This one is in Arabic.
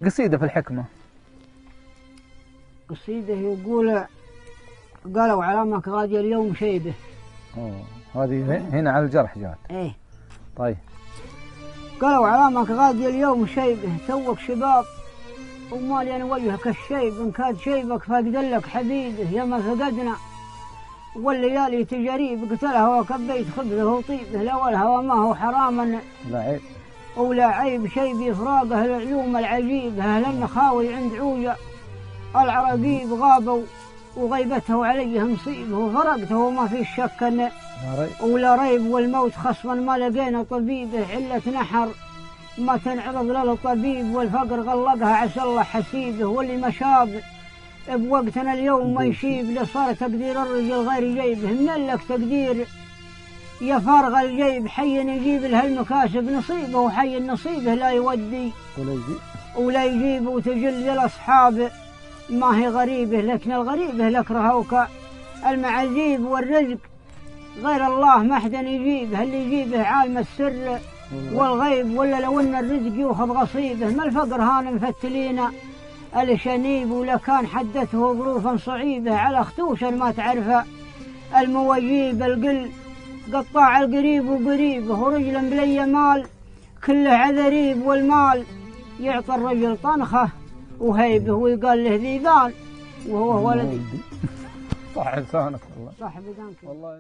قصيدة في الحكمة. قصيدة يقول: قالوا علامك غادي اليوم شيبه. هذه هنا على الجرح جات. ايه. طيب. قالوا علامك غادي اليوم شيبه، توك شباب ومالي انا وجهك الشيب، ان كاد شيبك فاقد لك حبيبه، يا ما فقدنا والليالي تجاريب، قتلها وكبيت خبزه وطيبه، لو الهوى ما هو حراما لا عيب ولا عيب، شيبي فراقه العلوم العجيب، اهل النخاوي عند عوجه العراقيب غابوا وغيبته عليه مصيبه، وفرقته وما في شك انه ولا ريب، والموت خصما ما لقينا طبيبه، علة نحر ما تنعرض للطبيب، والفقر غلقها عسى الله حسيبه، واللي ما شاب بوقتنا اليوم ما يشيب، لصار تقدير الرجل غير جيبه، من لك تقدير يا فارغ الجيب، حي يجيب له المكاسب نصيبه، وحي نصيبه لا يودي ولا يجيب، وتجل للأصحاب ما هي غريبه، لكن الغريبه لك رهوك المعازيب، والرزق غير الله ما حدا يجيبه، اللي يجيبه عالم السر والغيب، ولا لو ان الرزق يوخذ غصيبه، ما الفقر هان مفتلينا الشنيب، ولا كان حدته ظروفا صعيبه، على خطوشا ما تعرفه المواجيب، القل قطاع القريب وقريبه، ورجلا بلي مال كله عذريب، والمال يعطي الرجل طنخه وهيبه، ويقال له ذيبان وهو ولدي. صح لسانك والله. صح بدانك والله.